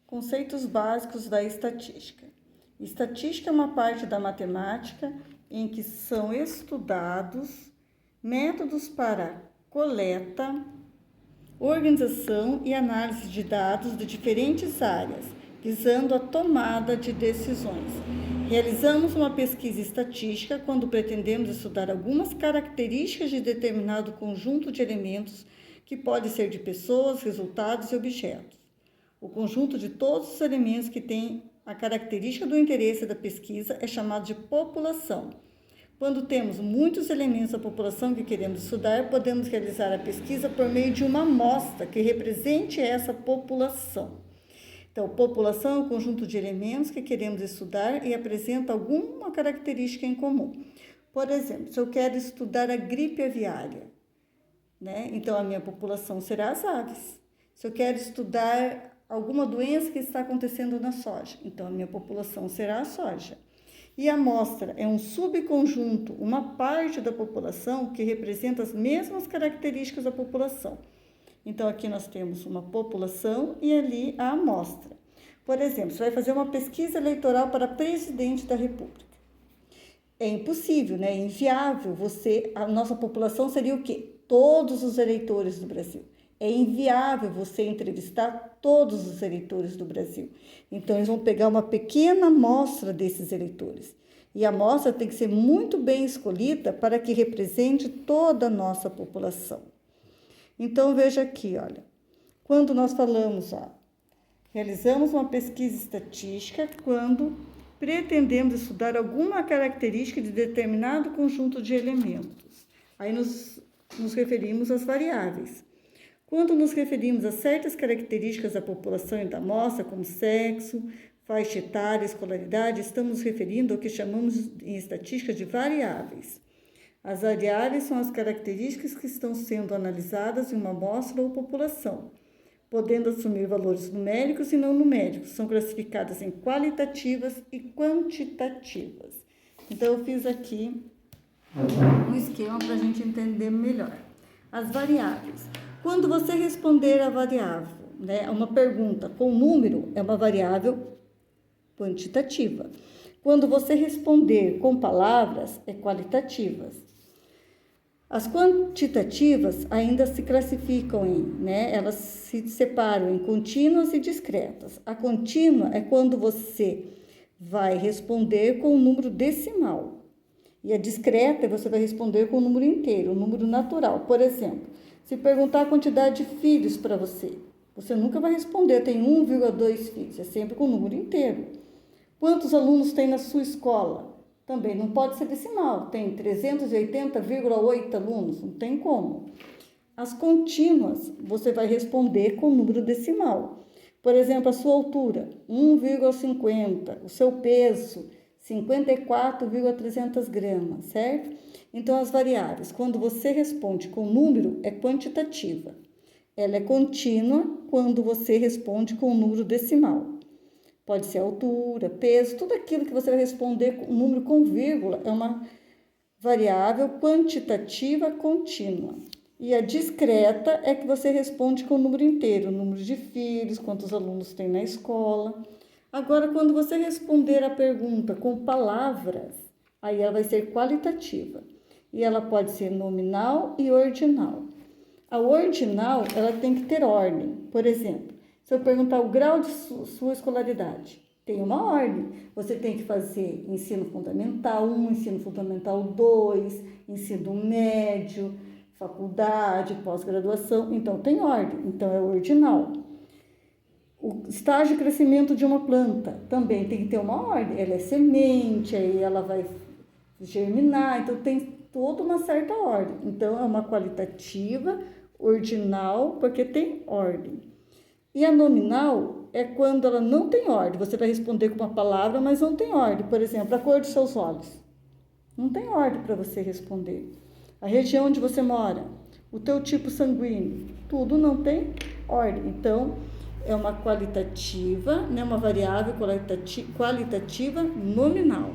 Conceitos básicos da estatística. Estatística é uma parte da matemática em que são estudados métodos para coleta, organização e análise de dados de diferentes áreas, visando a tomada de decisões. Realizamos uma pesquisa estatística quando pretendemos estudar algumas características de determinado conjunto de elementos que pode ser de pessoas, resultados e objetos. O conjunto de todos os elementos que tem a característica do interesse da pesquisa é chamado de população. Quando temos muitos elementos da população que queremos estudar, podemos realizar a pesquisa por meio de uma amostra que represente essa população. Então, população é um conjunto de elementos que queremos estudar e apresenta alguma característica em comum. Por exemplo, se eu quero estudar a gripe aviária, então a minha população será as aves. Se eu quero estudar alguma doença que está acontecendo na soja, então a minha população será a soja. E a amostra é um subconjunto, uma parte da população que representa as mesmas características da população. Então, aqui nós temos uma população e ali a amostra. Por exemplo, você vai fazer uma pesquisa eleitoral para presidente da República. É impossível, é inviável a nossa população seria o quê? Todos os eleitores do Brasil. É inviável você entrevistar todos os eleitores do Brasil. Então, eles vão pegar uma pequena amostra desses eleitores. E a amostra tem que ser muito bem escolhida para que represente toda a nossa população. Então, veja aqui, olha. Quando nós falamos, realizamos uma pesquisa estatística quando pretendemos estudar alguma característica de determinado conjunto de elementos. Aí nos referimos às variáveis. Quando nos referimos a certas características da população e da amostra, como sexo, faixa etária, escolaridade, estamos nos referindo ao que chamamos em estatística de variáveis. As variáveis são as características que estão sendo analisadas em uma amostra ou população, podendo assumir valores numéricos e não numéricos. São classificadas em qualitativas e quantitativas. Então, eu fiz aqui um esquema para a gente entender melhor. As variáveis. Quando você responder a variável, uma pergunta com número, é uma variável quantitativa. Quando você responder com palavras, é qualitativas. As quantitativas ainda se classificam elas se separam em contínuas e discretas. A contínua é quando você vai responder com um número decimal. E a discreta você vai responder com o número inteiro, o número natural. Por exemplo, se perguntar a quantidade de filhos para você, você nunca vai responder, tem 1,2 filhos, é sempre com o número inteiro. Quantos alunos tem na sua escola? Também não pode ser decimal, tem 380,8 alunos, não tem como. As contínuas, você vai responder com o número decimal. Por exemplo, a sua altura, 1,50, o seu peso, 54,300 gramas, certo? Então, as variáveis, quando você responde com número, é quantitativa. Ela é contínua quando você responde com número decimal. Pode ser altura, peso, tudo aquilo que você vai responder com número com vírgula é uma variável quantitativa contínua. E a discreta é que você responde com o número inteiro, o número de filhos, quantos alunos tem na escola. Agora, quando você responder a pergunta com palavras, aí ela vai ser qualitativa. E ela pode ser nominal e ordinal. A ordinal, ela tem que ter ordem. Por exemplo, se eu perguntar o grau de sua escolaridade, tem uma ordem. Você tem que fazer ensino fundamental 1, ensino fundamental 2, ensino médio, faculdade, pós-graduação. Então, tem ordem. Então, é ordinal. O estágio de crescimento de uma planta também tem que ter uma ordem. Ela é semente, aí ela vai germinar. Então, tem toda uma certa ordem. Então, é uma qualitativa, ordinal, porque tem ordem. E a nominal é quando ela não tem ordem. Você vai responder com uma palavra, mas não tem ordem. Por exemplo, a cor dos seus olhos. Não tem ordem para você responder. A região onde você mora, o teu tipo sanguíneo, tudo não tem ordem. Então, é uma qualitativa, uma variável qualitativa nominal.